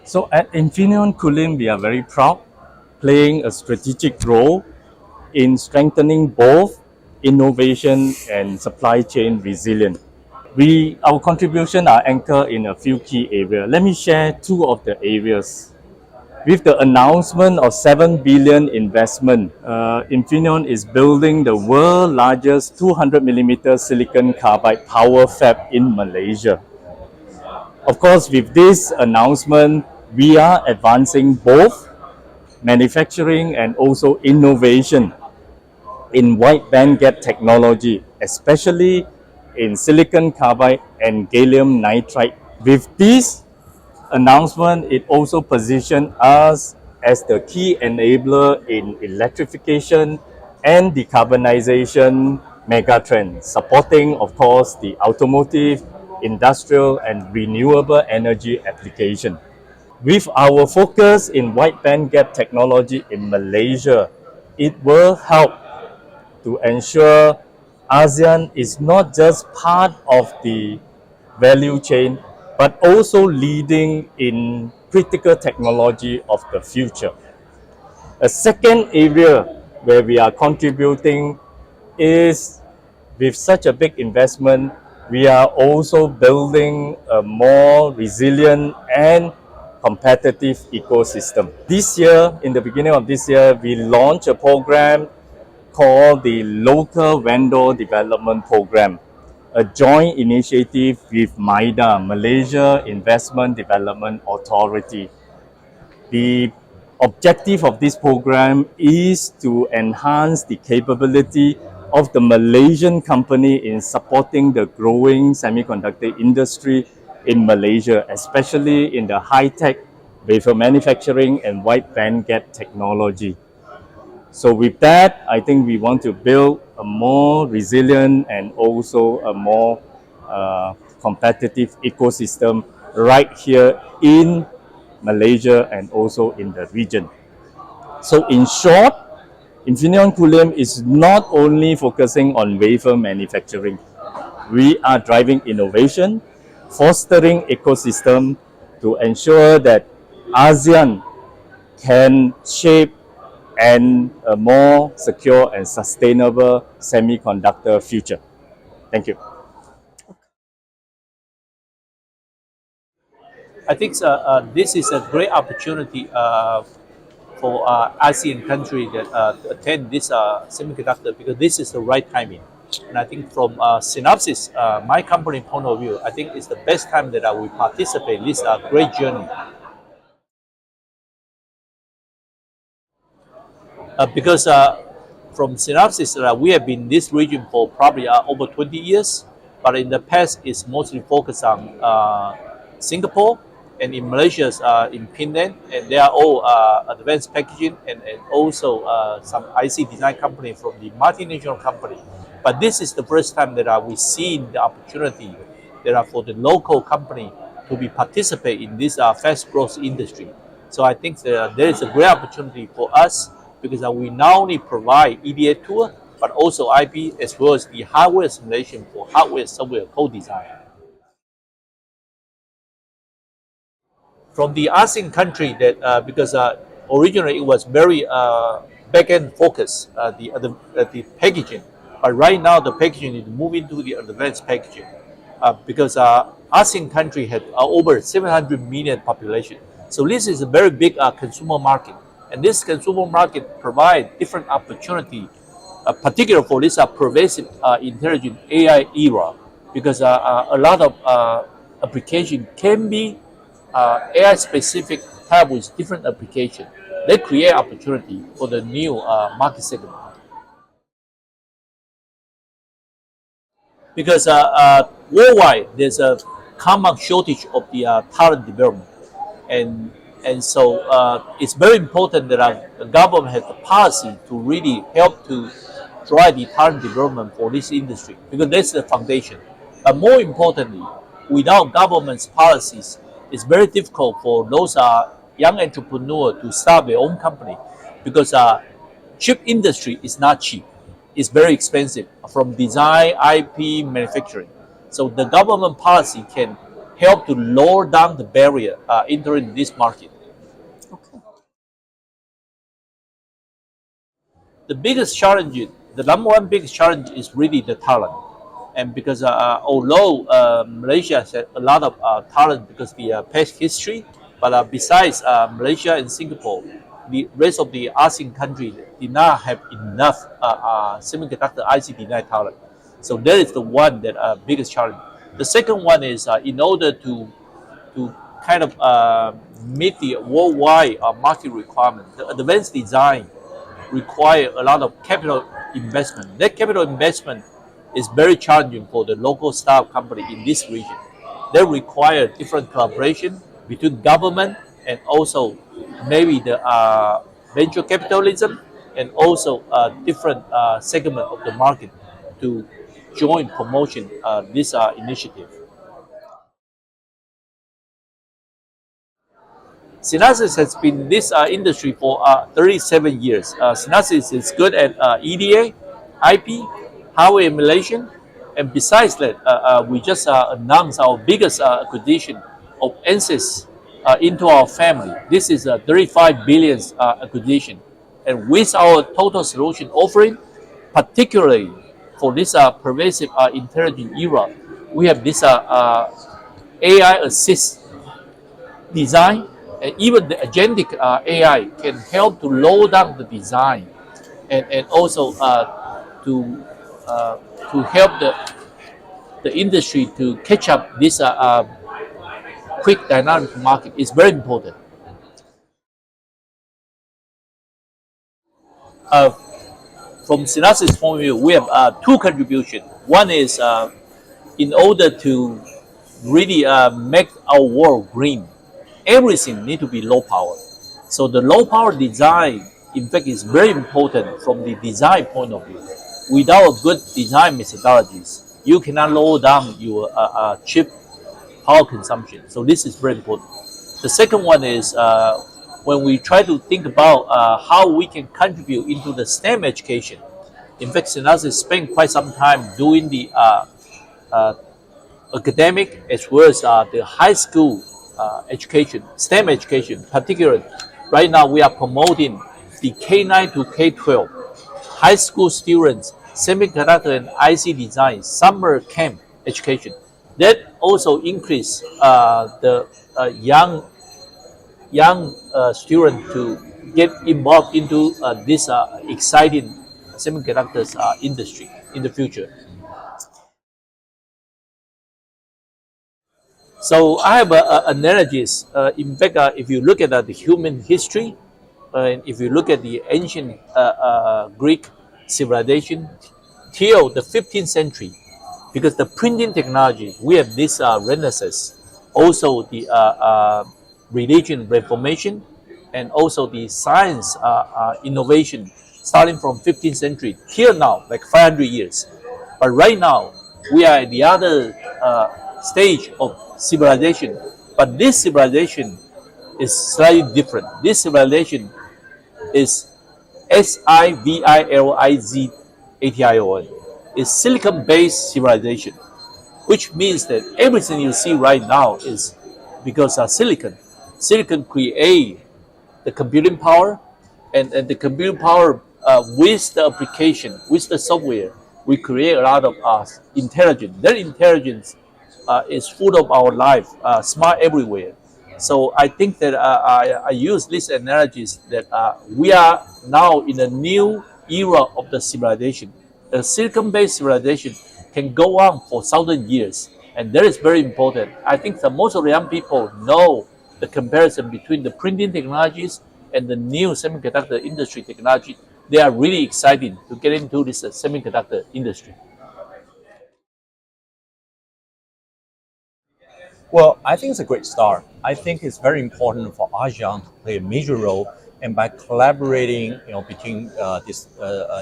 So at Infineon Kulim, we are very proud, playing a strategic role in strengthening both innovation and supply chain resilience. Our contribution are anchored in a few key areas. Let me share two of the areas. With the announcement of 7 billion investment, Infineon is building the world's largest 200mm silicon carbide power fab in Malaysia. Of course, with this announcement, we are advancing both manufacturing and also innovation in wide bandgap technology, especially in silicon carbide and gallium nitride. With this announcement, it also positions us as the key enabler in electrification and decarbonization megatrend, supporting, of course, the automotive, industrial, and renewable energy application. With our focus in wide bandgap technology in Malaysia, it will help to ensure ASEAN is not just part of the value chain, but also leading in critical technology of the future. A second area where we are contributing is, with such a big investment, we are also building a more resilient and competitive ecosystem. This year, in the beginning of this year, we launched a program called the Local Vendor Development Program, a joint initiative with MIDA, Malaysia Investment Development Authority. The objective of this program is to enhance the capability of the Malaysian company in supporting the growing semiconductor industry in Malaysia, especially in the high-tech wafer manufacturing and wide bandgap technology. So with that, I think we want to build a more resilient and also a more competitive ecosystem right here in Malaysia and also in the region. So in short, Infineon Kulim is not only focusing on wafer manufacturing. We are driving innovation, fostering ecosystem to ensure that ASEAN can shape and a more secure and sustainable semiconductor future. Thank you. I think this is a great opportunity for ASEAN country that to attend this semiconductor, because this is the right timing. And I think from Synopsys, my company point of view, I think it's the best time that I will participate in this great journey. Because from Synopsys, we have been in this region for probably over 20 years, but in the past, it's mostly focused on Singapore and in Malaysia, in Penang, and they are all advanced packaging and also some IC design company from the multinational company. But this is the first time that we see the opportunity that for the local company to be participate in this fast growth industry. So I think there is a great opportunity for us, because we not only provide EDA tool, but also IP as well as the hardware simulation for hardware software co-design. From the ASEAN country, that because originally it was very back-end focused, the packaging, but right now the packaging is moving to the advanced packaging, because ASEAN country had over 700 million population. So this is a very big consumer market. And this consumer market provides different opportunity, particularly for this pervasive intelligent AI era, because a lot of application can be AI specific type with different application. They create opportunity for the new market segment. Because worldwide there's a common shortage of the talent development, and so it's very important that the government has the policy to really help to drive the talent development for this industry, because that's the foundation. But more importantly, without government's policies, it's very difficult for those young entrepreneurs to start their own company, because chip industry is not cheap. It's very expensive from design, IP, manufacturing. So the government policy can help to lower down the barrier entering this market. The biggest challenge, the number one biggest challenge is really the talent. And because although Malaysia has a lot of talent because of the past history, but besides Malaysia and Singapore, the rest of the ASEAN countries did not have enough semiconductor IC design talent. So that is the one that biggest challenge. The second one is in order to kind of meet the worldwide market requirement, the advanced design require a lot of capital investment. That capital investment is very challenging for the local startup company in this region. They require different collaboration between government and also maybe the venture capitalism and also different segment of the market to join promotion this initiative. Synopsys has been in this industry for 37 years. Synopsys is good at EDA, IP, hardware emulation, and besides that, we just announced our biggest acquisition of ANSYS into our family. This is a 35 billion acquisition, and with our total solution offering, particularly for this pervasive intelligent era, we have this AI assist design, and even the agentic AI can help to lower down the design and also to help the industry to catch up this quick dynamic market is very important. From Synopsys' point of view, we have two contributions. One is in order to really make our world green, everything need to be low power. So the low power design, in fact, is very important from the design point of view. Without good design methodologies, you cannot lower down your chip power consumption. So this is very important. The second one is when we try to think about how we can contribute into the STEM education. In fact, Synopsys spent quite some time doing the academic as well as the high school education, STEM education. Particularly, right now we are promoting the K9 to K12 high school students semiconductor and IC design summer camp education. That also increase the young student to get involved into this exciting semiconductors industry in the future. So I have analogies. In fact, if you look at the human history, and if you look at the ancient Greek civilization till the 15th century, because the printing technology, we have this Renaissance, also the religion reformation, and also the science innovation, starting from 15th century till now, like 500 years. But right now, we are at the other stage of civilization, but this civilization is slightly different. This civilization is civilization. It's silicon-based civilization, which means that everything you see right now is because of silicon. Silicon create the computing power, and the computing power with the application, with the software, we create a lot of intelligence. That intelligence is full of our life, smart everywhere. So I think that I use these analogies that we are now in a new era of the civilization. A silicon-based civilization can go on for 1,000 years, and that is very important. I think that most of the young people know the comparison between the printing technologies and the new semiconductor industry technology. They are really excited to get into this semiconductor industry. Well, I think it's a great start. I think it's very important for ASEAN to play a major role, and by collaborating, between these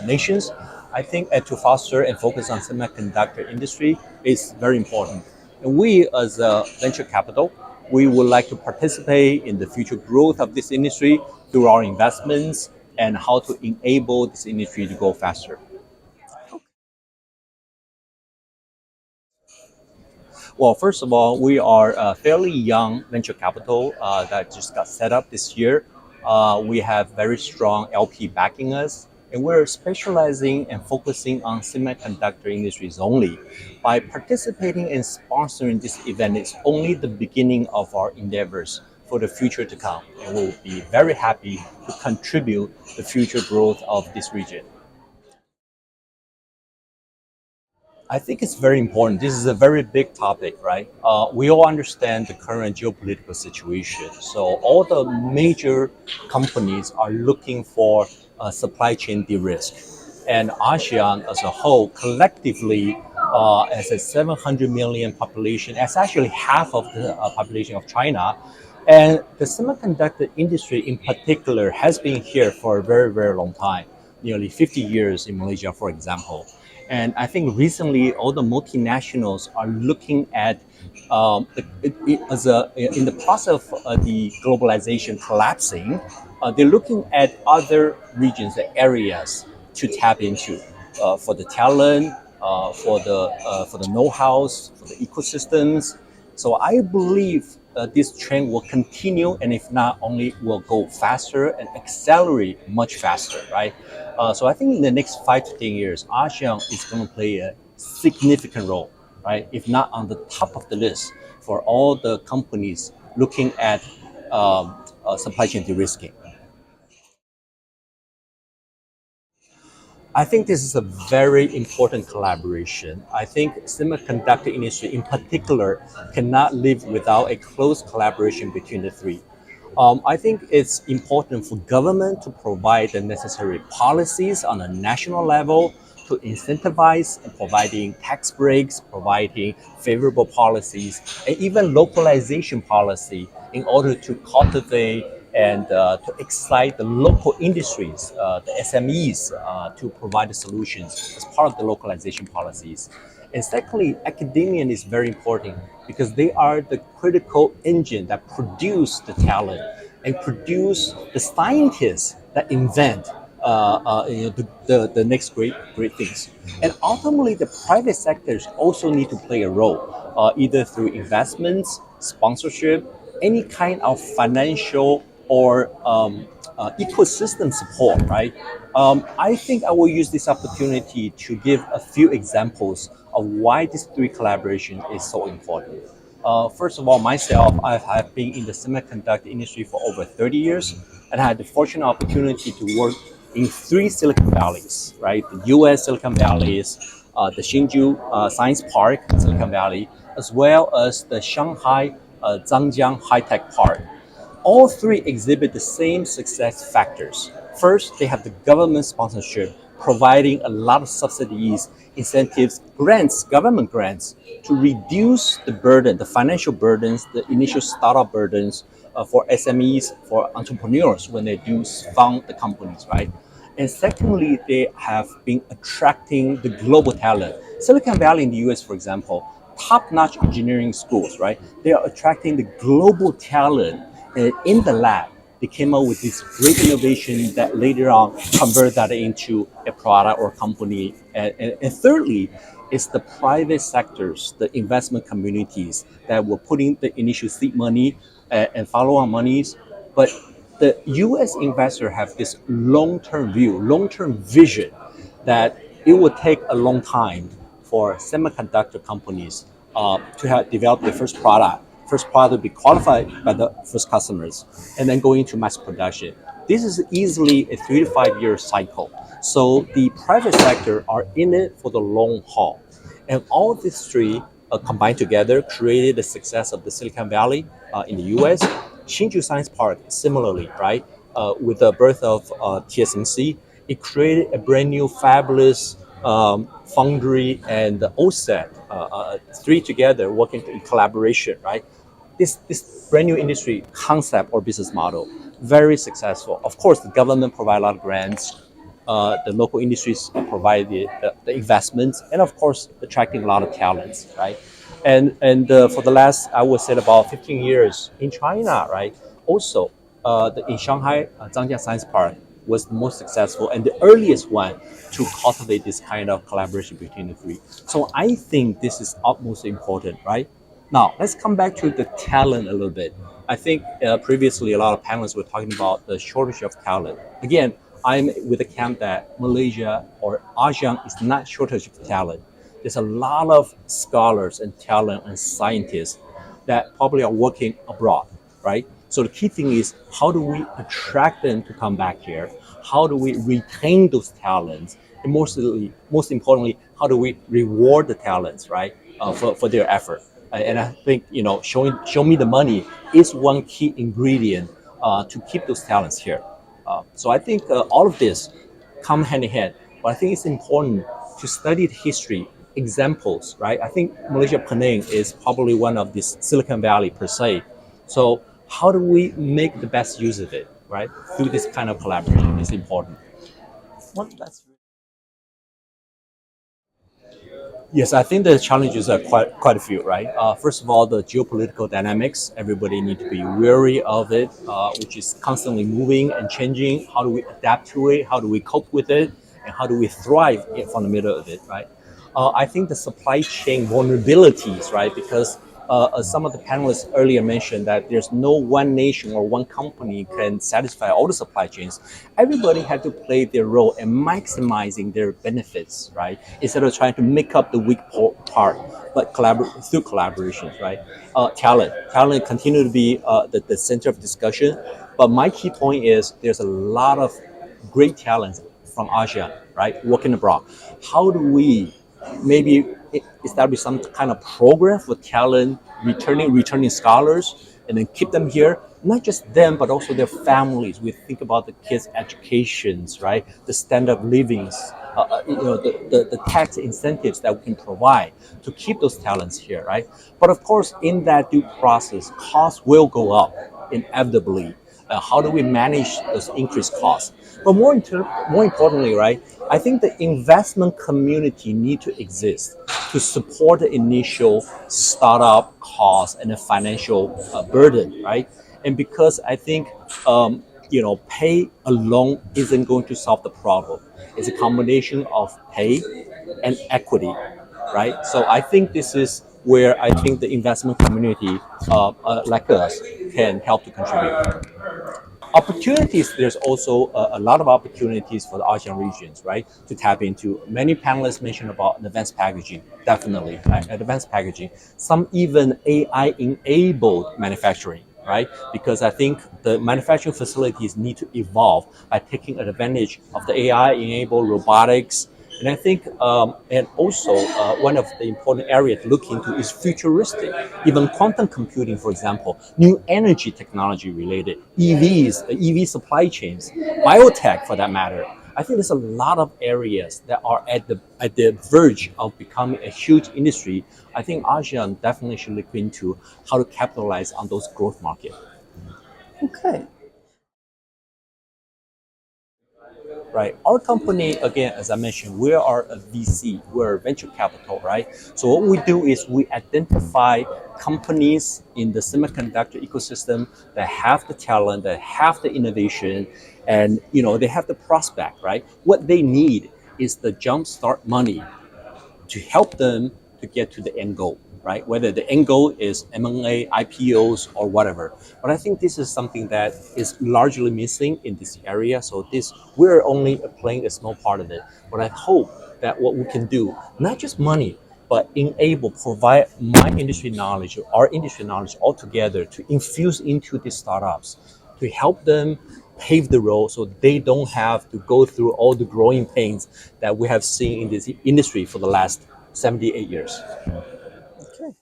nations, I think to foster and focus on semiconductor industry is very important. And we, as a venture capital, we would like to participate in the future growth of this industry through our investments and how to enable this industry to go faster. Well, first of all, we are a fairly young venture capital that just got set up this year. We have very strong LP backing us, and we're specializing and focusing on semiconductor industries only. By participating and sponsoring this event, it's only the beginning of our endeavors for the future to come, and we'll be very happy to contribute the future growth of this region. I think it's very important. This is a very big topic, right? We all understand the current geopolitical situation. So all the major companies are looking for supply chain de-risk. And ASEAN as a whole, collectively, as a 700 million population, that's actually half of the population of China. And the semiconductor industry in particular has been here for a very, very long time, nearly 50 years in Malaysia, for example. And I think recently all the multinationals are looking at in the process of the globalization collapsing, they're looking at other regions, the areas to tap into for the talent, for the know-hows, for the ecosystems. So I believe this trend will continue, and if not, only will go faster and accelerate much faster, right? So I think in the next 5 to 10 years, ASEAN is going to play a significant role, right? If not on the top of the list for all the companies looking at supply chain de-risking. I think this is a very important collaboration. I think semiconductor industry in particular cannot live without a close collaboration between the three. I think it's important for government to provide the necessary policies on a national level to incentivize and providing tax breaks, providing favorable policies, and even localization policy in order to cultivate and to excite the local industries, the SMEs, to provide the solutions as part of the localization policies. And secondly, academia is very important because they are the critical engine that produce the talent and produce the scientists that invent the next great things. And ultimately, the private sectors also need to play a role, either through investments, sponsorship, any kind of financial or ecosystem support, right? I think I will use this opportunity to give a few examples of why this three collaboration is so important. First of all, myself, I have been in the semiconductor industry for over 30 years, and I had the fortunate opportunity to work in three Silicon Valleys, right? The US Silicon Valleys, the Hsinchu Science Park, Silicon Valley, as well as the Shanghai Zhangjiang High Tech Park. All three exhibit the same success factors. First, they have the government sponsorship, providing a lot of subsidies, incentives, grants, government grants, to reduce the burden, the financial burdens, the initial startup burdens for SMEs, for entrepreneurs when they do found the companies, right? And secondly, they have been attracting the global talent. Silicon Valley in the US, for example, top-notch engineering schools, right? They are attracting the global talent in the lab. They came up with this great innovation that later on convert that into a product or company. And thirdly, it's the private sectors, the investment communities that were putting the initial seed money and follow-on monies. But the U.S. investor have this long-term view, long-term vision that it will take a long time for semiconductor companies to have developed their first product to be qualified by the first customers, and then go into mass production. This is easily a 3 to 5 year cycle. So the private sector are in it for the long haul. And all these three combined together created the success of the Silicon Valley in the US. Hsinchu Science Park, similarly, right? With the birth of TSMC, it created a brand new fabulous foundry and OSAT, three together working in collaboration, right? This brand new industry concept or business model, very successful. Of course, the government provide a lot of grants, the local industries provide the investments, and of course, attracting a lot of talents, right? And for the last, I would say about 15 years in China, right? Also, in Shanghai, Zhangjiang Science Park was the most successful and the earliest one to cultivate this kind of collaboration between the three. So I think this is utmost important, right? Now, let's come back to the talent a little bit. I think previously a lot of panelists were talking about the shortage of talent. Again, I'm with the camp that Malaysia or ASEAN is not shortage of talent. There's a lot of scholars and talent and scientists that probably are working abroad, right? So the key thing is how do we attract them to come back here? How do we retain those talents? And most importantly, how do we reward the talents, right, for their effort? And I think show me the money is one key ingredient to keep those talents here. So I think all of this come hand in hand. But I think it's important to study the history, examples, right? I think Malaysia Penang is probably one of this Silicon Valley per se. So how do we make the best use of it, right? Through this kind of collaboration is important. Well, that's Yes, I think the challenges are quite a few, right? First of all, the geopolitical dynamics. Everybody need to be wary of it, which is constantly moving and changing. How do we adapt to it? How do we cope with it? And how do we thrive from the middle of it, right? I think the supply chain vulnerabilities, right? Because as some of the panelists earlier mentioned that there's no one nation or one company can satisfy all the supply chains. Everybody had to play their role in maximizing their benefits, right? Instead of trying to make up the weak part, but through collaborations, right? Talent continue to be the center of discussion. But my key point is there's a lot of great talents from ASEAN, right? Working abroad. How do we maybe establish some kind of program for talent, returning scholars, and then keep them here. Not just them, but also their families. We think about the kids' educations, right? The standard of livings, the tax incentives that we can provide to keep those talents here, right? But of course, in that due process, costs will go up inevitably. How do we manage those increased costs? But more importantly, right, I think the investment community need to exist to support the initial startup costs and the financial burden, right? And because I think, pay alone isn't going to solve the problem. It's a combination of pay and equity, right? So I think this is where I think the investment community like us can help to contribute. Opportunities, there's also a lot of opportunities for the ASEAN regions, right, to tap into. Many panelists mentioned about advanced packaging, definitely, right? Advanced packaging. Some even AI-enabled manufacturing, right? Because I think the manufacturing facilities need to evolve by taking advantage of the AI-enabled robotics. And I think, and also one of the important areas to look into is futuristic, even quantum computing, for example, new energy technology related, EVs, EV supply chains, biotech for that matter. I think there's a lot of areas that are at the verge of becoming a huge industry. I think ASEAN definitely should look into how to capitalize on those growth markets. Okay. Right. Our company, again, as I mentioned, we are a VC, we're a venture capital, right? So what we do is we identify companies in the semiconductor ecosystem that have the talent, that have the innovation, and they have the prospect, right? What they need is the jumpstart money to help them to get to the end goal, right? Whether the end goal is M&A, IPOs, or whatever. But I think this is something that is largely missing in this area. So we're only playing a small part of it. But I hope that what we can do, not just money, but provide my industry knowledge, or our industry knowledge altogether to infuse into these startups, to help them pave the road so they don't have to go through all the growing pains that we have seen in this industry for the last 78 years. Okay.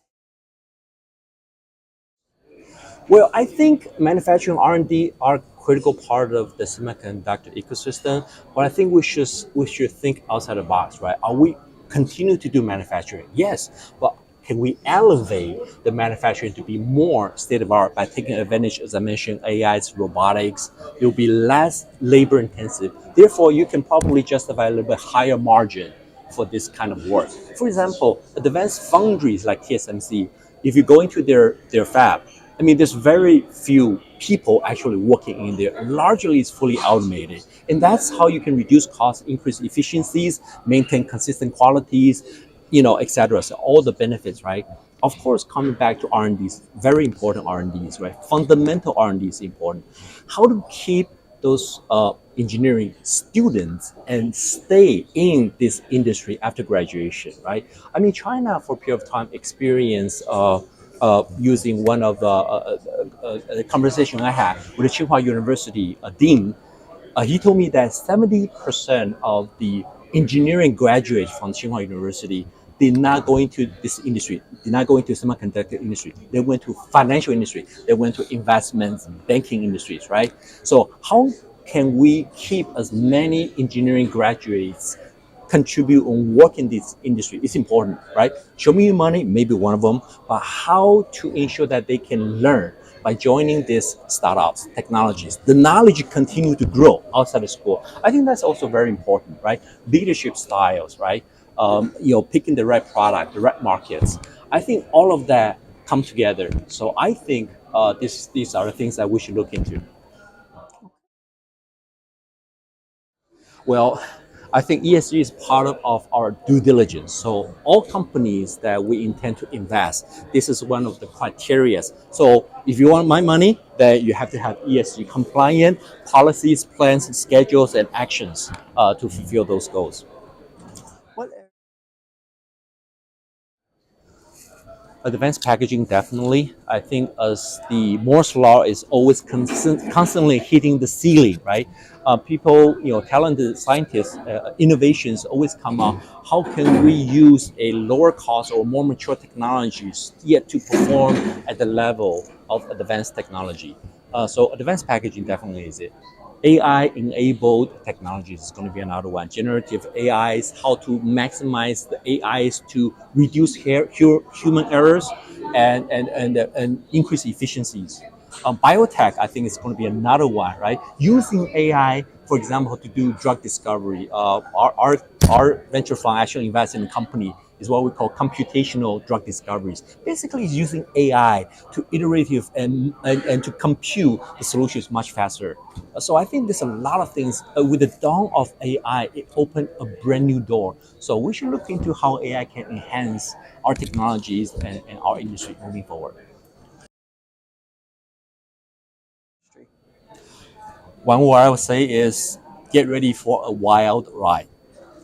Well, I think manufacturing R&D are critical part of the semiconductor ecosystem, but I think we should think outside the box, right? Are we continue to do manufacturing? Yes, but can we elevate the manufacturing to be more state-of-the-art by taking advantage, as I mentioned, AI's robotics? It will be less labor-intensive. Therefore, you can probably justify a little bit higher margin for this kind of work. For example, advanced foundries like TSMC, if you go into their fab, I mean, there's very few people actually working in there. Largely, it's fully automated. And that's how you can reduce costs, increase efficiencies, maintain consistent qualities, etc. So all the benefits, right? of course, coming back to R&Ds, very important R&Ds, right? Fundamental R&D is important. How to keep those engineering students and stay in this industry after graduation, right? I mean, China for a period of time experienced using one of the conversation I had with the Tsinghua University dean. He told me that 70% of the engineering graduates from Tsinghua University did not go into this industry, did not go into semiconductor industry. They went to financial industry. They went to investments, banking industries, right? So how can we keep as many engineering graduates contribute and work in this industry? It's important, right? Show me money, maybe one of them, but how to ensure that they can learn by joining these startups, technologies, the knowledge continue to grow outside of school. I think that's also very important, right? Leadership styles, right? Picking the right product, the right markets. I think all of that come together. So I think these are the things that we should look into. Well, I think ESG is part of our due diligence. So all companies that we intend to invest, this is one of the criteria. So if you want my money, then you have to have ESG compliant policies, plans, schedules, and actions to fulfill those goals. What Advanced packaging, definitely. I think as the Moore's law is always constantly hitting the ceiling, right? People, talented scientists, innovations always come up. How can we use a lower cost or more mature technologies yet to perform at the level of advanced technology? So advanced packaging definitely is it. AI-enabled technologies is going to be another one. Generative AIs, how to maximize the AIs to reduce human errors and increase efficiencies. Biotech, I think, is going to be another one, right? Using AI, for example, to do drug discovery. Our venture fund actually invests in a company is what we call computational drug discoveries. Basically, it's using AI to iterative and to compute the solutions much faster. So I think there's a lot of things. With the dawn of AI, it opened a brand new door. So we should look into how AI can enhance our technologies and our industry moving forward. One word I would say is get ready for a wild ride.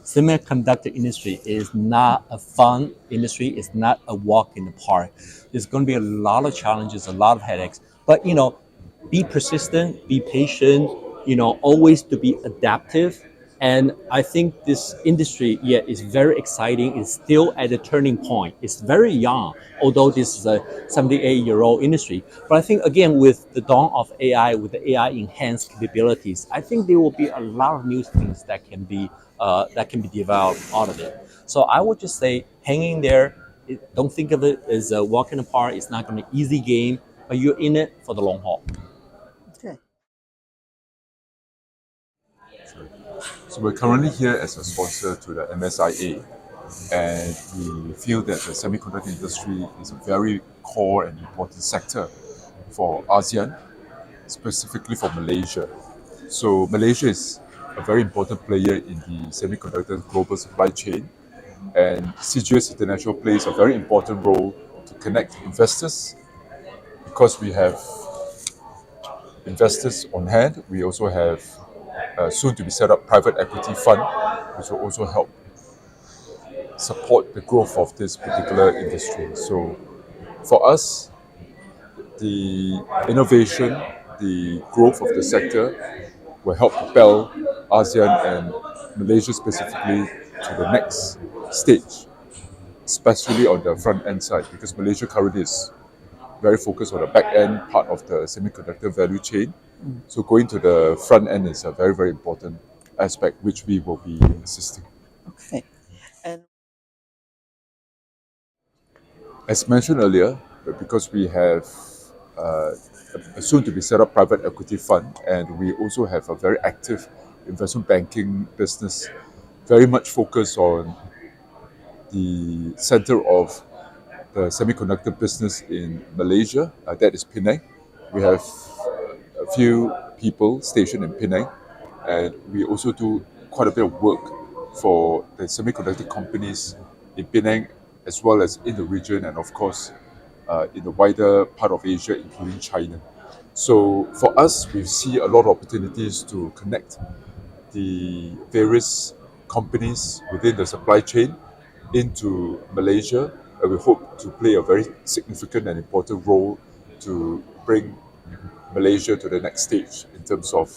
Semiconductor industry is not a fun industry. It's not a walk in the park. There's going to be a lot of challenges, a lot of headaches. But be persistent, be patient. Always to be adaptive. And I think this industry, yeah, is very exciting. It's still at a turning point. It's very young, although this is a 78-year-old industry. But I think, again, with the dawn of AI, with the AI enhanced capabilities, I think there will be a lot of new things that can be developed out of it. So I would just say, hang in there. Don't think of it as a walk in the park. It's not going to be an easy game, but you're in it for the long haul. Okay. So we're currently here as a sponsor to the MSIA, and we feel that the semiconductor industry is a very core and important sector for ASEAN, specifically for Malaysia. So Malaysia is a very important player in the semiconductor global supply chain, and CGS International plays a very important role to connect investors because we have investors on hand. We also have soon to be set up private equity fund, which will also help support the growth of this particular industry. So for us, the innovation, the growth of the sector will help propel ASEAN and Malaysia specifically to the next stage, especially on the front end side, because Malaysia currently is very focused on the back end part of the semiconductor value chain. So going to the front end is a very, very important aspect which we will be assisting. Okay. And As mentioned earlier, because we have a soon to be set up private equity fund, and we also have a very active investment banking business, very much focused on the center of the semiconductor business in Malaysia, that is Penang. We have a few people stationed in Penang, and we also do quite a bit of work for the semiconductor companies in Penang as well as in the region, and of course in the wider part of Asia, including China. So for us, we see a lot of opportunities to connect the various companies within the supply chain into Malaysia, and we hope to play a very significant and important role to bring Malaysia to the next stage in terms of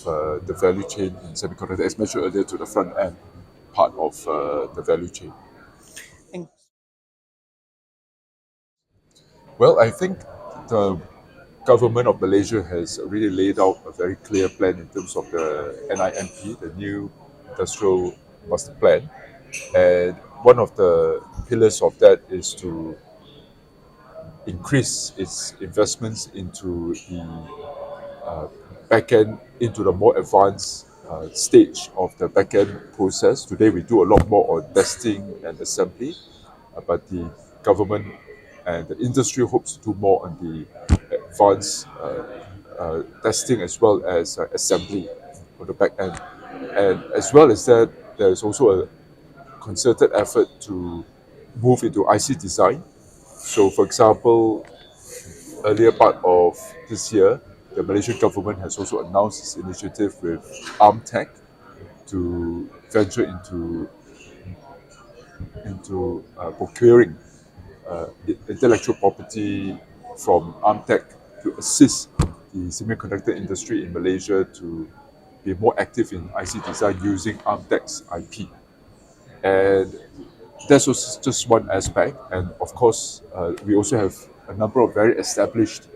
the value chain in semiconductor, as mentioned earlier, to the front end part of the value chain. And Well, I think the government of Malaysia has really laid out a very clear plan in terms of the NIMP, the new industrial master plan. And one of the pillars of that is to increase its investments into the backend, into the more advanced stage of the backend process. Today, we do a lot more on testing and assembly, but the government and the industry hopes to do more on the advanced testing as well as assembly on the back end. And as well as that, there's also a concerted effort to move into IC design. So, for example, earlier part of this year, the Malaysian government has also announced its initiative with ARMTech to venture into procuring intellectual property from ARMTech to assist the semiconductor industry in Malaysia to be more active in IC design using ARMTech's IP. And that's just one aspect. And of course, we also have a number of very established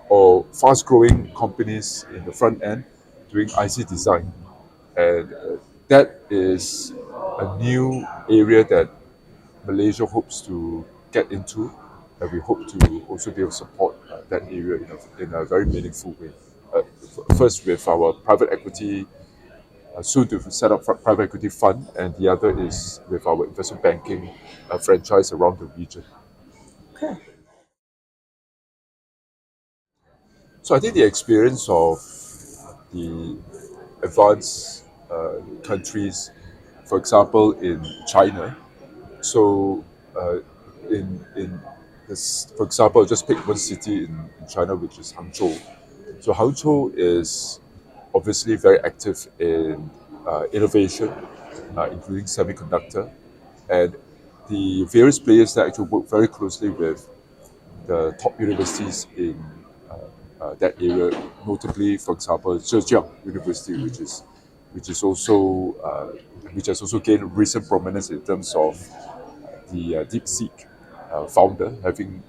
or fast-growing companies in the front end doing IC design. And that is a new area that Malaysia hopes to get into, and we hope to also be able to support that area in a very meaningful way. First, with our private equity, soon to set up a private equity fund, and the other is with our investment banking franchise around the region. okay. So I think the experience of the advanced countries, for example, in China. So in this, for example, just pick one city in China, which is Hangzhou. So Hangzhou is obviously very active in innovation, including semiconductor, and the various players that actually work very closely with the top universities in that area, notably, for example, Zhejiang University, which is also which has also gained recent prominence in terms of the DeepSeek founder having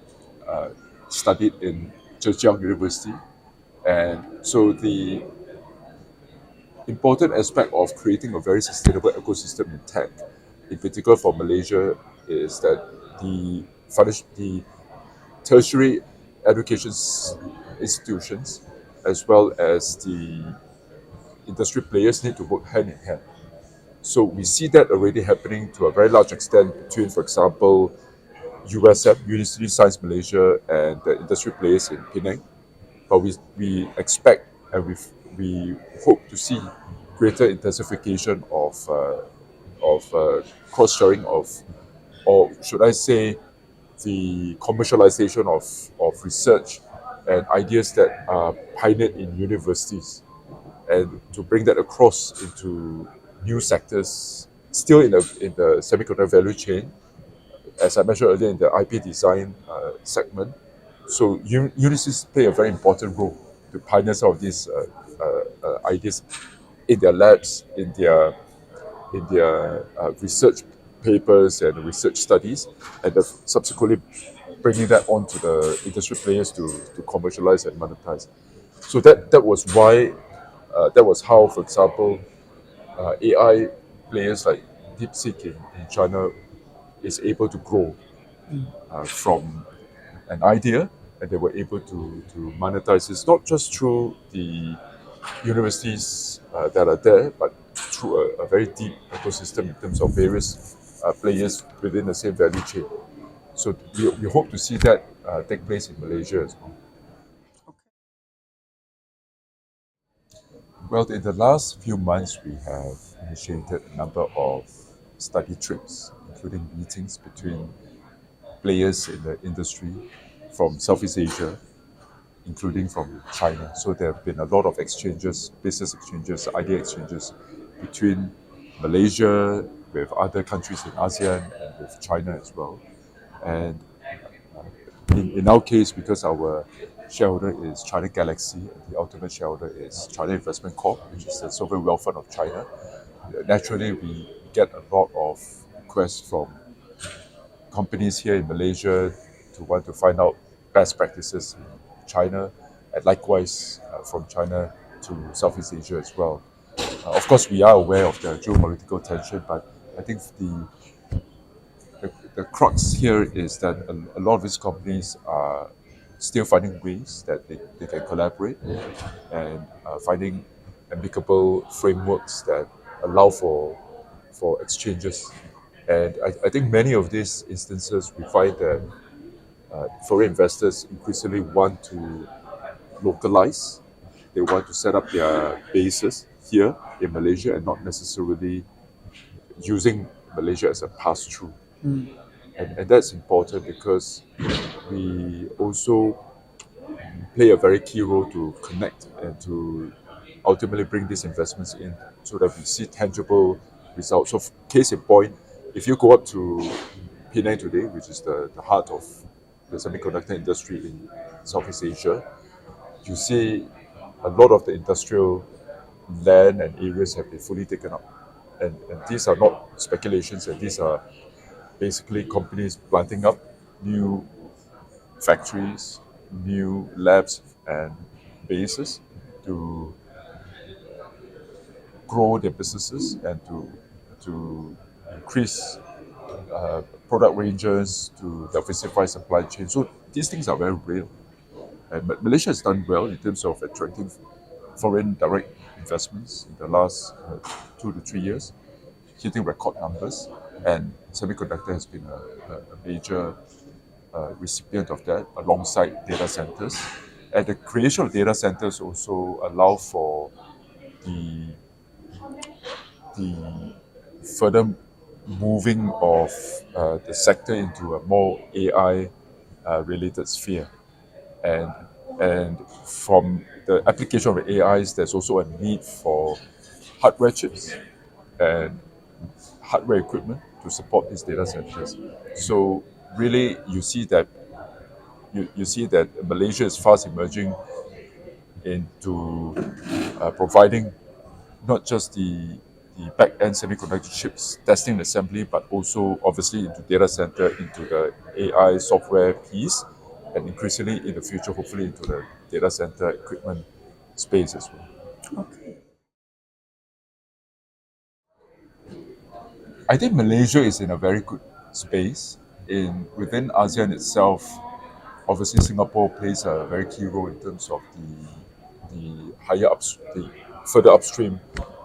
studied in Zhejiang University. And so the important aspect of creating a very sustainable ecosystem in tech, in particular for Malaysia, is that the tertiary education institutions as well as the industry players need to work hand in hand. So we see that already happening to a very large extent between, for example, USM, University Science Malaysia, and the industry players in Penang. But we expect and we hope to see greater intensification of cross-sharing of, or should I say, the commercialization of research and ideas that are pioneered in universities, and to bring that across into new sectors, still in the semiconductor value chain, as I mentioned earlier in the IP design segment. So universities play a very important role to pioneer some of these ideas in their labs, in their research papers and research studies, and then subsequently bringing that on to the industry players to commercialize and monetize. So that was why, that was how, for example, AI players like DeepSeek in China is able to grow from an idea, and they were able to monetize this not just through the universities that are there, but through a very deep ecosystem in terms of various players within the same value chain. So we hope to see that take place in Malaysia as well. Well, in the last few months, we have initiated a number of study trips, including meetings between players in the industry from Southeast Asia, including from China. So there have been a lot of exchanges, business exchanges, idea exchanges between Malaysia, with other countries in ASEAN, and with China as well. And in our case, because our shareholder is China Galaxy, and the ultimate shareholder is China Investment Corp, which is the sovereign wealth fund of China, naturally we get a lot of requests from companies here in Malaysia to want to find out best practices in China, and likewise from China to Southeast Asia as well. Of course, we are aware of the geopolitical tension, but I think the crux here is that a lot of these companies are still finding ways that they can collaborate and finding amicable frameworks that allow for exchanges. And I think many of these instances we find that foreign investors increasingly want to localize. They want to set up their bases here in Malaysia and not necessarily using Malaysia as a pass-through. And that's important because we also play a very key role to connect and to ultimately bring these investments in so that we see tangible results. So, case in point, if you go up to Penang today, which is the heart of the semiconductor industry in Southeast Asia, you see a lot of the industrial land and areas have been fully taken up. And these are not speculations, and these are basically companies planting up new factories, new labs and bases to grow their businesses and to increase product ranges, to diversify supply chain. So these things are very real. But Malaysia has done well in terms of attracting foreign direct investments in the last 2 to 3 years, hitting record numbers. And semiconductor has been a major recipient of that alongside data centers. And the creation of data centers also allow for the further moving of the sector into a more AI related sphere. And from the application of AIs, there's also a need for hardware chips and hardware equipment to support these data centers. So really, you see that Malaysia is fast emerging into providing not just the back-end semiconductor chips testing and assembly, but also obviously into data center, into the AI software piece, and increasingly in the future, hopefully into the data center equipment space as well. Okay. I think Malaysia is in a very good space. Within ASEAN itself, obviously Singapore plays a very key role in terms of the further upstream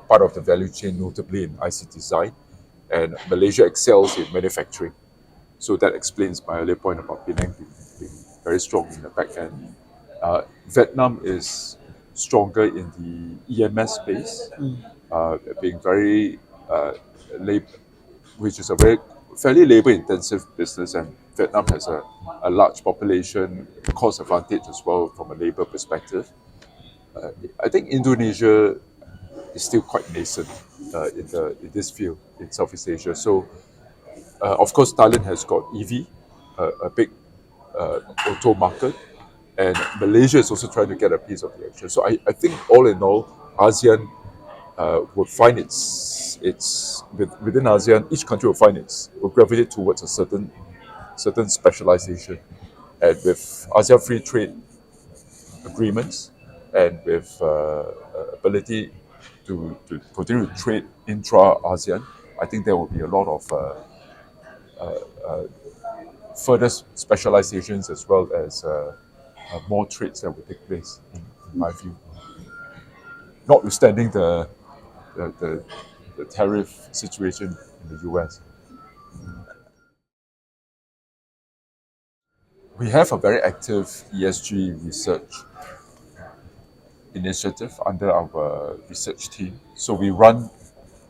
part of the value chain, notably in IC design, and Malaysia excels in manufacturing. So that explains my earlier point about Penang being very strong in the back end. Vietnam is stronger in the EMS space, being very which is a fairly labor-intensive business, and Vietnam has a large population, cost advantage as well from a labor perspective. I think Indonesia is still quite nascent in this field in Southeast Asia. So, of course, Thailand has got EV, a big auto market, and Malaysia is also trying to get a piece of the action. So, I think all in all, ASEAN would find within ASEAN, each country will gravitate towards a certain specialization, and with ASEAN free trade agreements and with ability to continue to trade intra-ASEAN, I think there will be a lot of further specializations as well as more trades that will take place, in my view. Notwithstanding the tariff situation in the US. We have a very active ESG research initiative under our research team. So we run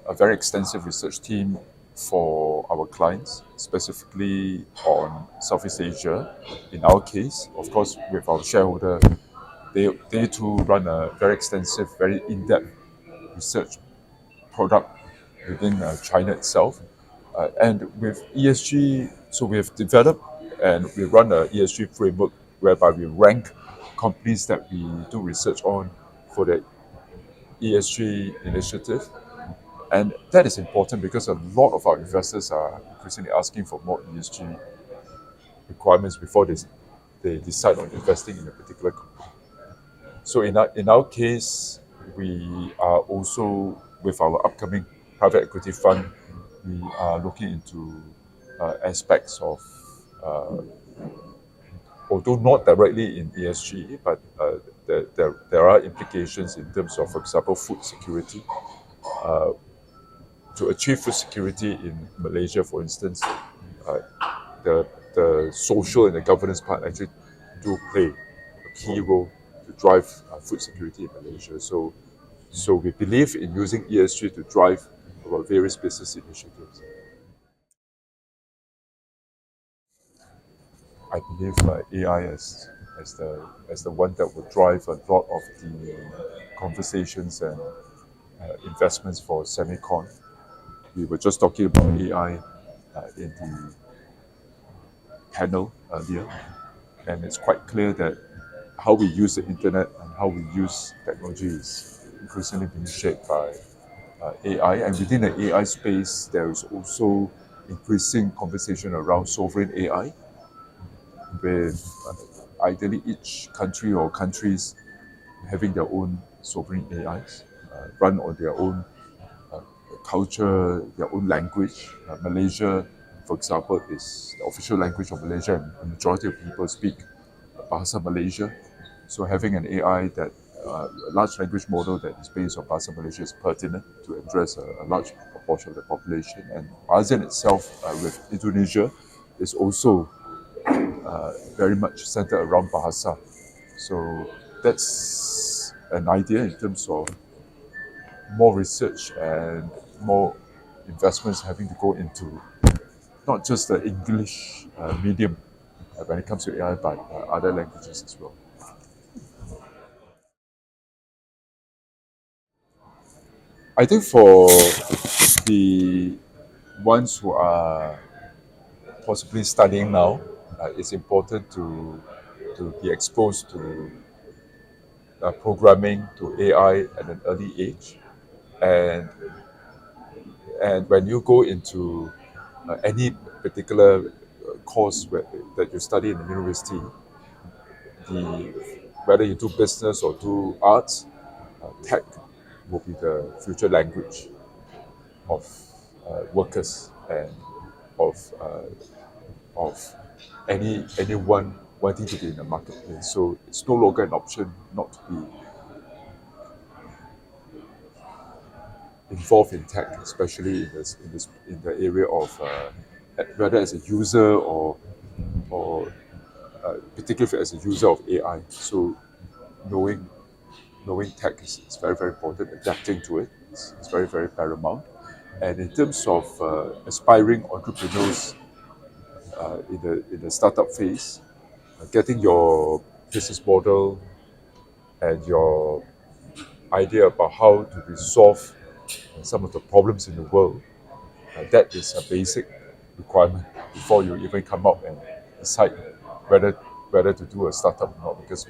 a very extensive research team for our clients, specifically on Southeast Asia. In our case, of course, with our shareholder, they too run a very extensive, very in-depth research product within China itself. And with ESG, so we have developed and we run a ESG framework whereby we rank companies that we do research on for the ESG initiative. And that is important because a lot of our investors are increasingly asking for more ESG requirements before they decide on investing in a particular company. So in our case, we are also, with our upcoming private equity fund, we are looking into aspects of, although not directly in ESG, but there are implications in terms of, for example, food security. To achieve food security in Malaysia, for instance, the social and the governance part actually do play a key role to drive food security in Malaysia. So we believe in using ESG to drive our various business initiatives. I believe AI as the one that will drive a lot of the conversations and investments for semicon. We were just talking about AI in the panel earlier, and it's quite clear that how we use the internet and how we use technology is increasingly being shaped by AI. And within the AI space, there is also increasing conversation around sovereign AI, with ideally each country or countries having their own sovereign AIs, run on their own culture, their own language. Malaysia, for example, is the official language of Malaysia, and the majority of people speak Bahasa Malaysia. So having an AI that, a large language model that is based on Bahasa Malaysia is pertinent to address a large proportion of the population. And ASEAN itself, with Indonesia, is also very much centered around Bahasa. So that's an idea in terms of more research and more investments having to go into not just the English medium when it comes to AI, but other languages as well. I think for the ones who are possibly studying now, it's important to be exposed to programming, to AI at an early age, and when you go into any particular course that you study in the university, whether you do business or do arts, tech will be the future language of workers and of anyone wanting to be in the marketplace. So it's no longer an option not to be involved in tech, especially in the area of whether as a user or particularly as a user of AI. So knowing tech is very, very important. Adapting to it is very, very paramount. And in terms of aspiring entrepreneurs in the startup phase, getting your business model and your idea about how to resolve some of the problems in the world, that is a basic requirement before you even come up and decide whether to do a startup or not. Because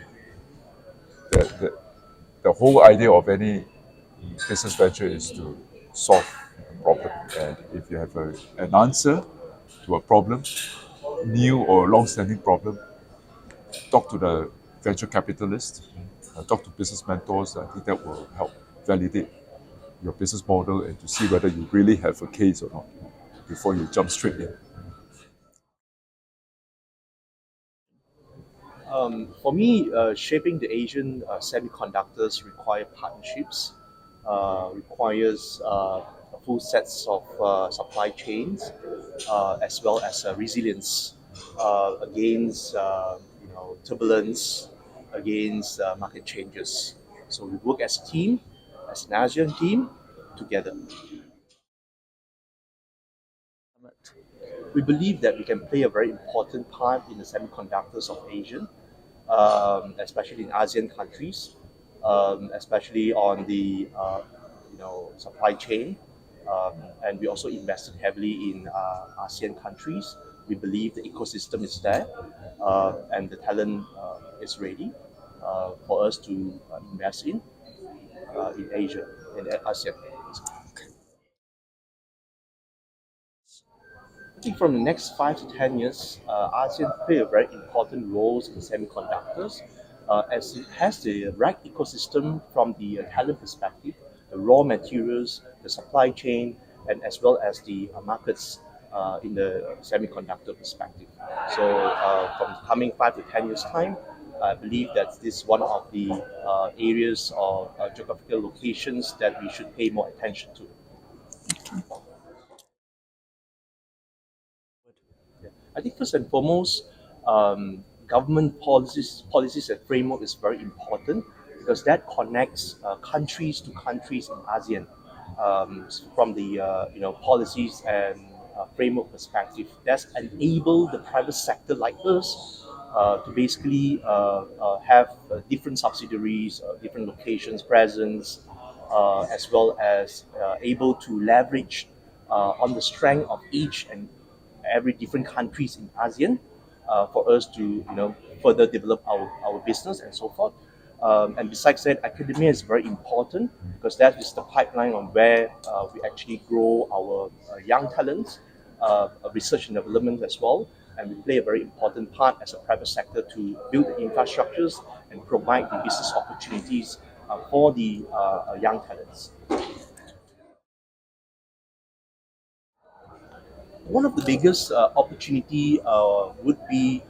the whole idea of any business venture is to solve a problem. And if you have an answer to a problem, new or long-standing problem, talk to the venture capitalist, talk to business mentors. I think that will help validate your business model and to see whether you really have a case or not before you jump straight in. For me, shaping the Asian semiconductors require partnerships, requires full sets of supply chains, as well as resilience against turbulence, against market changes. So we work as a team, as an ASEAN team, together. We believe that we can play a very important part in the semiconductors of Asia, especially in ASEAN countries, especially on the supply chain, and we also invested heavily in ASEAN countries. We believe the ecosystem is there, and the talent is ready for us to invest in Asia, in ASEAN. I think from the next 5 to 10 years, ASEAN play a very important role in semiconductors, as it has the right ecosystem from the talent perspective, the raw materials, the supply chain, and as well as the markets in the semiconductor perspective. So, from the coming 5 to 10 years time, I believe that this is one of the areas of geographical locations that we should pay more attention to. I think first and foremost, government policies and framework is very important because that connects countries to countries in ASEAN. From the policies and framework perspective, that's enable the private sector like us to basically have different subsidiaries, different locations, presence, as well as able to leverage on the strength of each and every different countries in ASEAN for us to further develop our business and so forth. And besides that, academia is very important because that is the pipeline on where we actually grow our young talents, research and development as well. And we play a very important part as a private sector to build the infrastructures and provide the business opportunities for the young talents. One of the biggest opportunity would be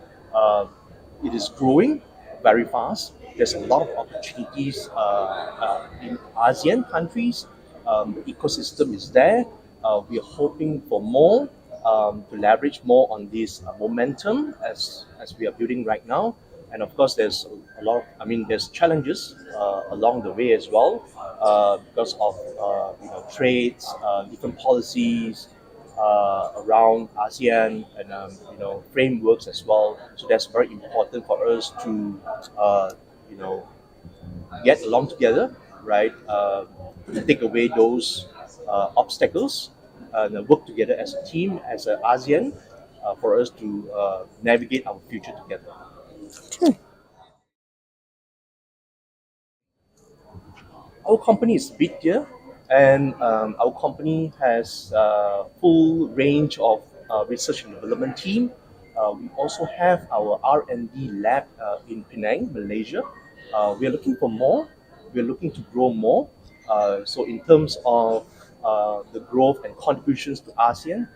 it is growing very fast. There's a lot of opportunities in ASEAN countries. The ecosystem is there. We are hoping for more to leverage more on this momentum as we are building right now. And of course, there's a lot. There's challenges along the way as well because of trades, different policies around ASEAN and frameworks as well. So that's very important for us to get along together, right? To take away those obstacles and work together as a team, as an ASEAN, for us to navigate our future together. Our company is big here, and our company has a full range of research and development team. We also have our R&D lab in Penang, Malaysia. We are looking for more. We are looking to grow more. So in terms of the growth and contributions to ASEAN,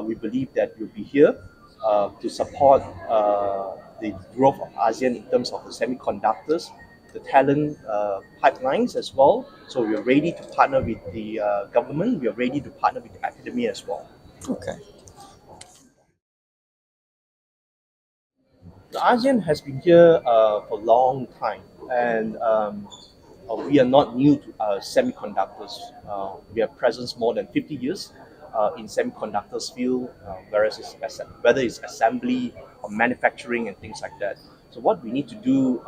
we believe that we'll be here to support the growth of ASEAN in terms of the semiconductors, the talent pipelines as well. So we are ready to partner with the government. We are ready to partner with the academia as well. Okay. The ASEAN has been here for a long time, and we are not new to semiconductors. We have presence more than 50 years in semiconductors field, whether it's assembly or manufacturing and things like that. So what we need to do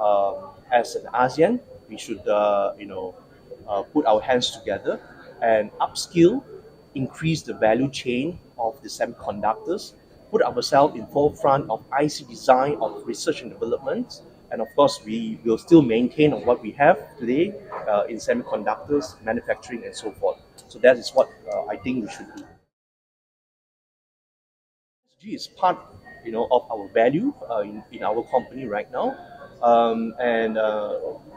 as an ASEAN, we should put our hands together and upskill, increase the value chain of the semiconductors, put ourselves in forefront of IC design, of research and development, and of course we will still maintain on what we have today in semiconductors, manufacturing, and so forth. So that is what I think we should do. ESG is part, of our value in our company right now, and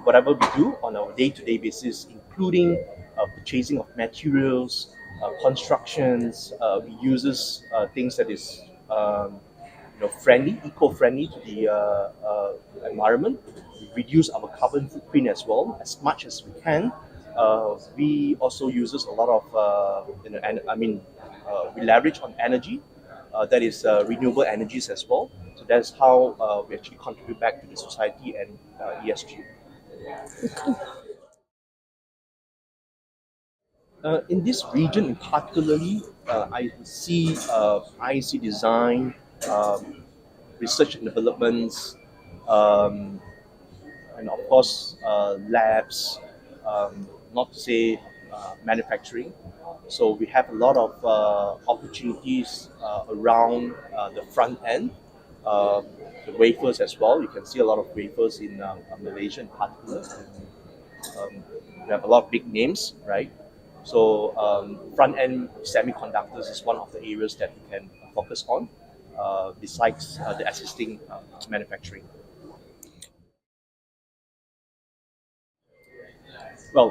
whatever we do on our day-to-day basis, including purchasing of materials, constructions, we uses things that is friendly, eco-friendly to the environment. We reduce our carbon footprint as well as much as we can. We also uses a lot of we leverage on energy. That is renewable energies as well. So that's how we actually contribute back to the society and ESG. In this region, in particularly, I see IC design, research and developments, um, and of course labs, not to say manufacturing. So we have a lot of opportunities around the front end, the wafers as well. You can see a lot of wafers in Malaysia in particular. We have a lot of big names, right? So front end semiconductors is one of the areas that we can focus on, besides the existing manufacturing. Well,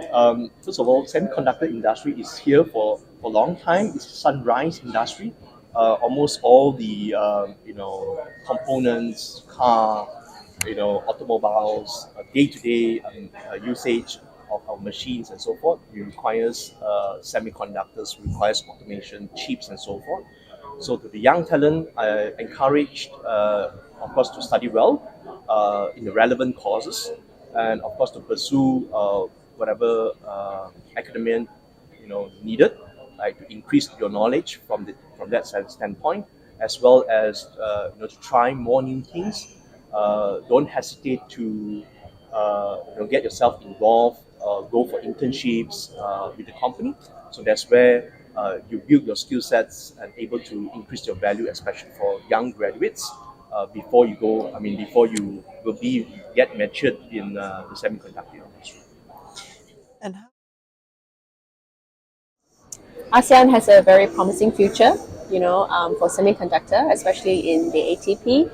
first of all, semiconductor industry is here for a long time. It's sunrise industry. Almost all the components, car, automobiles, day-to-day usage of our machines and so forth, it requires semiconductors, requires automation, chips and so forth. So to the young talent, I encouraged, of course, to study well in the relevant courses, and of course to pursue whatever academia needed, right, to increase your knowledge from that standpoint, as well as to try more new things. Don't hesitate to get yourself involved, go for internships with the company. So that's where you build your skill sets and able to increase your value, especially for young graduates. Before you will get matured in the semiconductor industry. And how ASEAN has a very promising future, for semiconductor, especially in the ATP,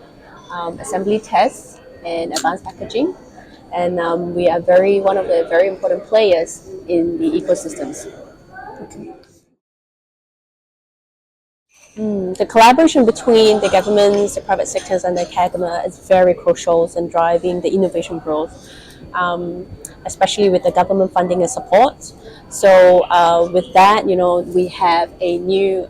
assembly tests, and advanced packaging. And we are one of the very important players in the ecosystems. The collaboration between the governments, the private sectors, and the academia is very crucial in driving the innovation growth, especially with the government funding and support. So with that, we have a new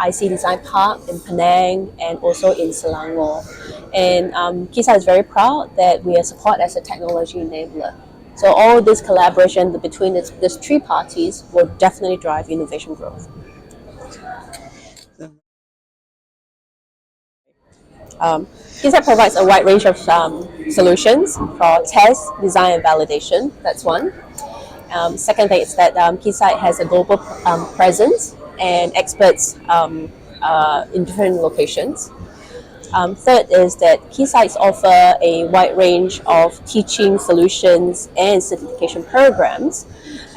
IC design park in Penang and also in Selangor. And KISA is very proud that we are supported as a technology enabler. So all this collaboration between these three parties will definitely drive innovation growth. KISA provides a wide range of solutions for test, design, and validation. That's one. Second thing is that KISA has a global presence and experts in different locations. Third is that KISA offer a wide range of teaching solutions and certification programs.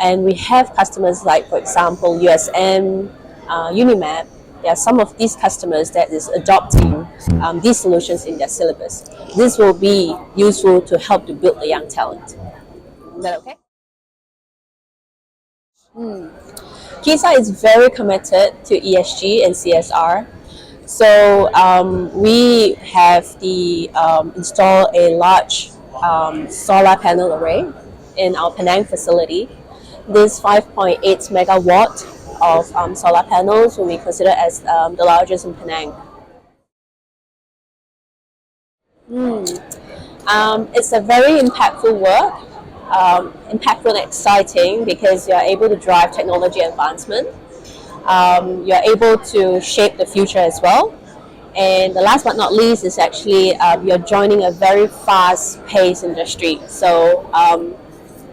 And we have customers like, for example, USM, Unimap. There are some of these customers that is adopting these solutions in their syllabus. This will be useful to help to build the young talent. Is that okay? KISA is very committed to ESG and CSR. So we have installed a large solar panel array in our Penang facility. This 5.8 megawatt of solar panels will be considered as the largest in Penang. It's a very impactful work, impactful and exciting because you're able to drive technology advancement. You're able to shape the future as well. And the last but not least is actually you're joining a very fast-paced industry. So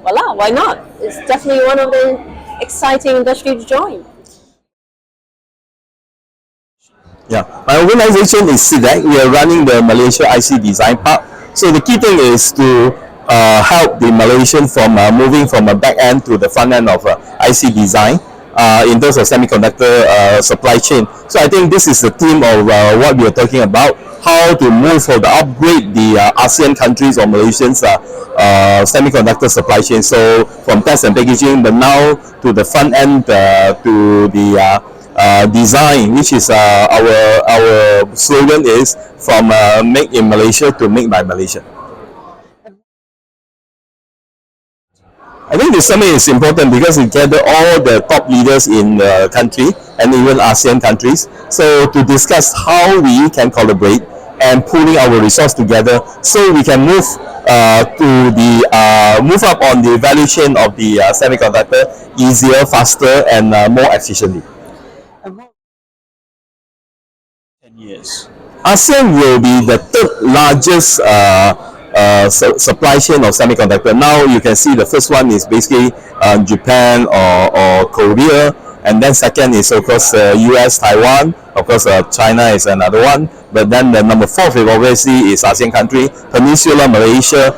voila, why not? It's definitely one of the exciting industry to join. Yeah, my organization is SIDEC. We are running the Malaysia IC Design Park. So the key thing is to help the Malaysian from moving from a back end to the front end of IC design in terms of semiconductor supply chain. So I think this is the theme of what we are talking about, how to move or to upgrade the ASEAN countries or Malaysians semiconductor supply chain. So from test and packaging, but now to the front end, to the design, which is our slogan is from make in Malaysia to make by Malaysia. I think the summit is important because it gathers all the top leaders in the country and even ASEAN countries. So to discuss how we can collaborate and pooling our resources together so we can move to the move up on the value chain of the semiconductor easier, faster, and more efficiently. 10 years. ASEAN will be the third largest supply chain of semiconductor. Now you can see the first one is basically Japan or Korea, and then second is of course US, Taiwan. Of course, China is another one. But then the number 4 obviously is ASEAN country, Peninsula Malaysia,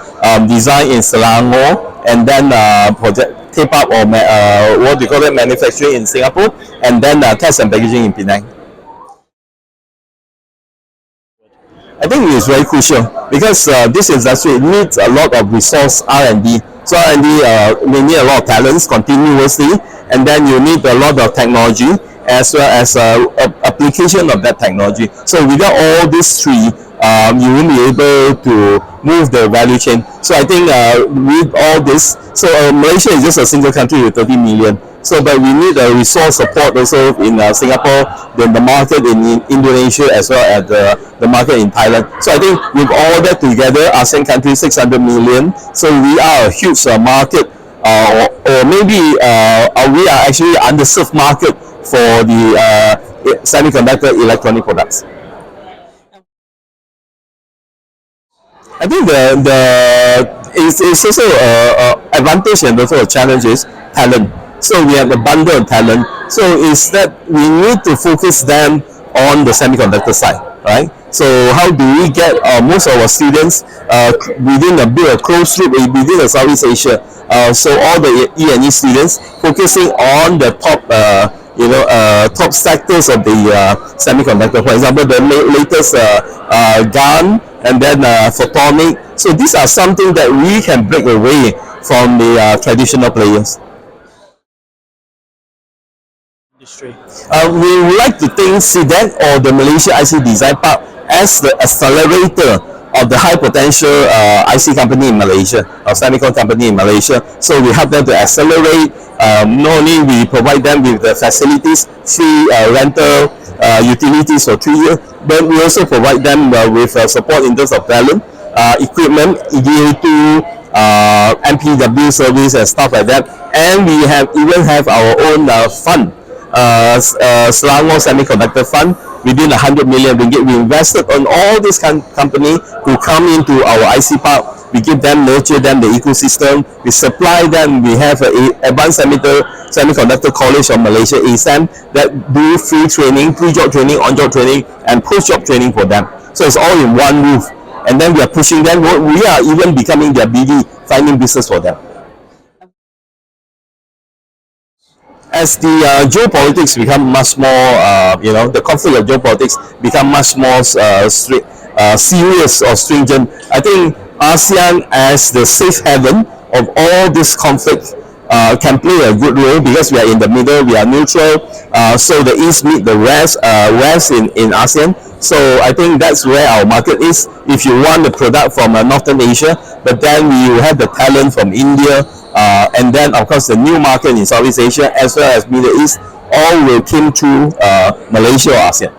design in Selangor, and then project tape up or what do you call it, manufacturing in Singapore, and then test and packaging in Penang. I think it is very crucial because this industry needs a lot of resource R&D. So R&D, we need a lot of talents continuously, and then you need a lot of technology as well as application of that technology. So without all these three, you won't be able to move the value chain. So I think with all this, so Malaysia is just a single country with 30 million. So, but we need a resource support also in Singapore, then the market in Indonesia, as well as the market in Thailand. So I think with all that together, ASEAN countries 600 million. So we are a huge market, or maybe we are actually underserved market for the semiconductor electronic products. I think it's also advantage and also a challenge is talent. So we have a bundle of talent. So is that we need to focus them on the semiconductor side, right? So how do we get most of our students within a bit of closed loop within the Southeast Asia? So all the E&E students focusing on the top, top sectors of the semiconductor. For example, the latest GaN and then photonic. So these are something that we can break away from the traditional players. We would like to think CDEC or the Malaysia IC Design Park as the accelerator of the high potential IC company in Malaysia, or semicon company in Malaysia. So we help them to accelerate. Not only we provide them with the facilities, free rental, utilities for 3 years, but we also provide them with support in terms of talent, equipment, EDA2, MPW service and stuff like that. And we even have our own fund, Selangor Semiconductor Fund, within 100 million ringgit. We invested on all these company who come into our IC park. We give them, nurture them, the ecosystem. We supply them. We have an Advanced Semiconductor College of Malaysia, ASEM, that do free training, pre-job training, on-job training, and post-job training for them. So it's all in one roof. And then we are pushing them. We are even becoming their BD, finding business for them. As the geopolitics become much more, the conflict of geopolitics become much more serious or stringent, I think ASEAN as the safe haven of all this conflict can play a good role because we are in the middle, we are neutral, so the East meet the West in ASEAN. So I think that's where our market is. If you want the product from Northern Asia, but then we will have the talent from India, and then of course the new market in Southeast Asia as well as Middle East, all will come through Malaysia or ASEAN.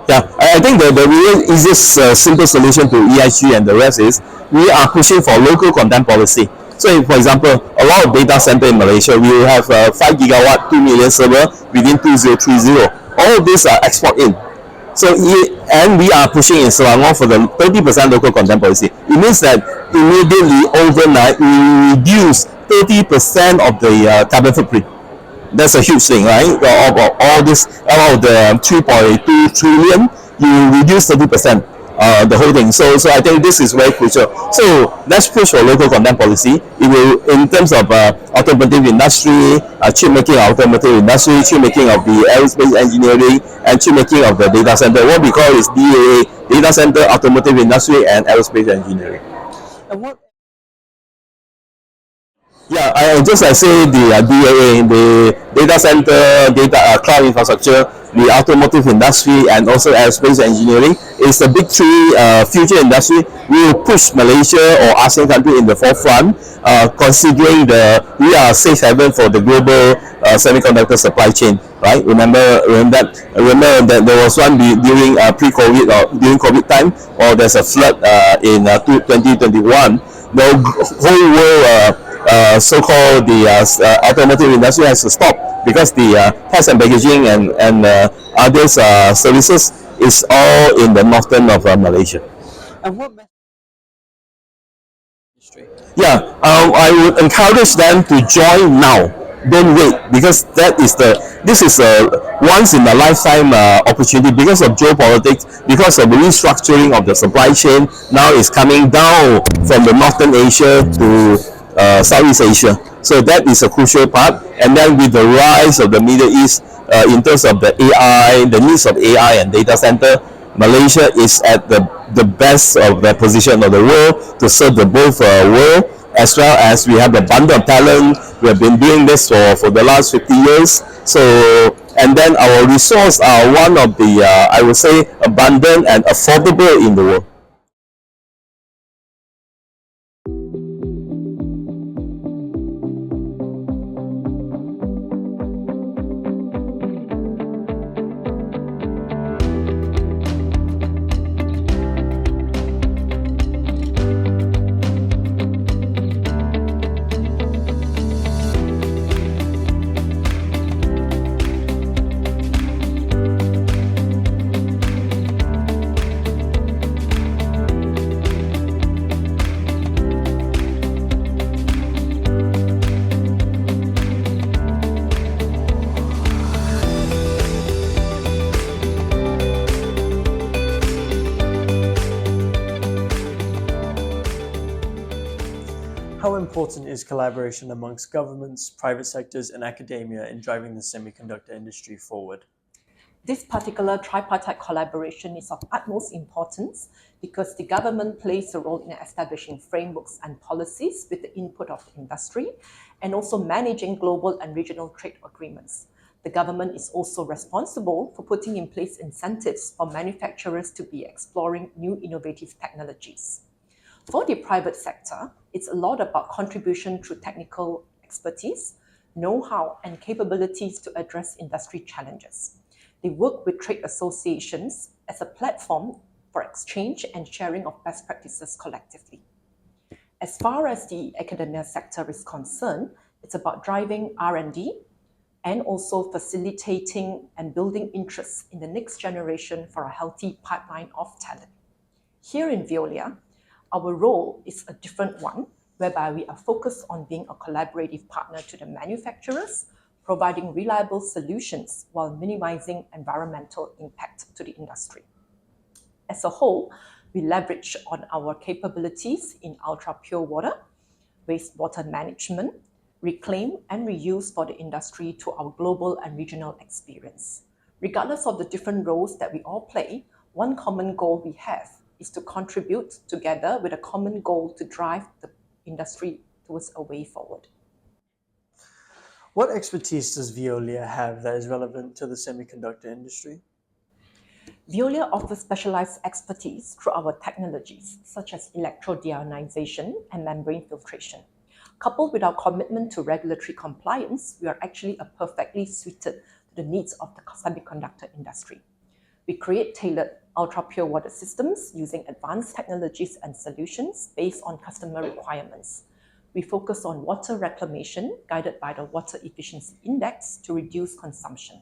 Yeah, I think the real easiest simple solution to EIG and the rest is we are pushing for local content policy. So for example, a lot of data center in Malaysia, we will have 5 gigawatt, 2 million server within 2030. All of these are export in. So, and we are pushing in Selangor for the 30% local content policy. It means that immediately overnight we reduce 30% of the carbon footprint. That's a huge thing, right? Of all this, out of the 3.2 trillion, you reduce 30%. The whole thing. So I think this is very crucial. So let's push for local content policy. It will, in terms of automotive industry, chip making automotive industry, chip making of the aerospace engineering, and chip making of the data center. What we call is DAA, data center, automotive industry, and aerospace engineering. Yeah, I just I say the DAA, the data center, data cloud infrastructure, the automotive industry, and also aerospace engineering is the big three future industry. We will push Malaysia or ASEAN country in the forefront, considering we are a safe haven for the global semiconductor supply chain. Right? Remember that there was one during pre-COVID or during COVID time, or there's a flood in 2021. The whole world. So-called the automotive industry has to stop because the test and packaging and others services is all in the northern of Malaysia. And what industry? Yeah, I would encourage them to join now. Don't wait because this is a once in a lifetime opportunity because of geopolitics, because of the restructuring of the supply chain. Now it's coming down from the northern Asia to Southeast Asia. So that is a crucial part. And then with the rise of the Middle East in terms of the AI, the needs of AI and data center, Malaysia is at the best of the position of the world to serve the both world, as well as we have the bundle of talent. We have been doing this for the last 50 years. So, and then our resources are one of the, I would say, abundant and affordable in the world. How important is collaboration amongst governments, private sectors, and academia in driving the semiconductor industry forward? This particular tripartite collaboration is of utmost importance because the government plays a role in establishing frameworks and policies with the input of the industry and also managing global and regional trade agreements. The government is also responsible for putting in place incentives for manufacturers to be exploring new innovative technologies. For the private sector, it's a lot about contribution through technical expertise, know-how, and capabilities to address industry challenges. They work with trade associations as a platform for exchange and sharing of best practices collectively. As far as the academia sector is concerned, it's about driving R&D and also facilitating and building interest in the next generation for a healthy pipeline of talent. Here in Veolia, our role is a different one, whereby we are focused on being a collaborative partner to the manufacturers, providing reliable solutions while minimizing environmental impact to the industry. As a whole, we leverage on our capabilities in ultra-pure water, wastewater management, reclaim and reuse for the industry to our global and regional experience. Regardless of the different roles that we all play, one common goal we have is to contribute together with a common goal to drive the industry towards a way forward. What expertise does Veolia have that is relevant to the semiconductor industry? Veolia offers specialized expertise through our technologies, such as electrodeionization and membrane filtration. Coupled with our commitment to regulatory compliance, we are actually perfectly suited to the needs of the semiconductor industry. We create tailored ultra-pure water systems using advanced technologies and solutions based on customer requirements. We focus on water reclamation guided by the Water Efficiency Index to reduce consumption.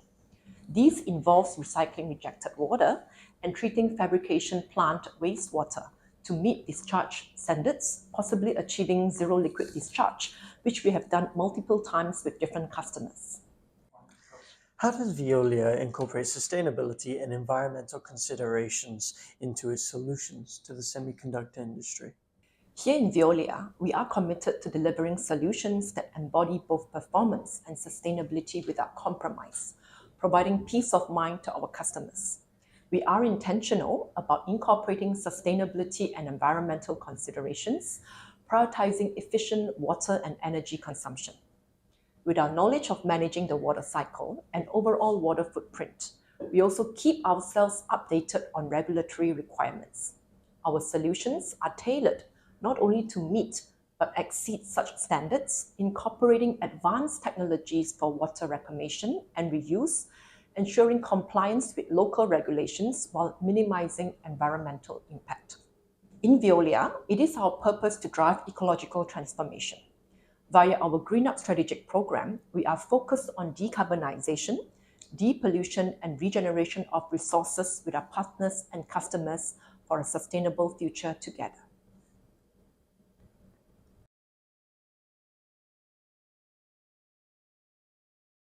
These involves recycling rejected water and treating fabrication plant wastewater to meet discharge standards, possibly achieving zero liquid discharge, which we have done multiple times with different customers. How does Veolia incorporate sustainability and environmental considerations into its solutions to the semiconductor industry? Here in Veolia, we are committed to delivering solutions that embody both performance and sustainability without compromise, providing peace of mind to our customers. We are intentional about incorporating sustainability and environmental considerations, prioritizing efficient water and energy consumption. With our knowledge of managing the water cycle and overall water footprint, we also keep ourselves updated on regulatory requirements. Our solutions are tailored not only to meet but exceed such standards, incorporating advanced technologies for water reclamation and reuse, ensuring compliance with local regulations while minimizing environmental impact. In Veolia, it is our purpose to drive ecological transformation. Via our Green Up Strategic Program, we are focused on decarbonization, depollution, and regeneration of resources with our partners and customers for a sustainable future together.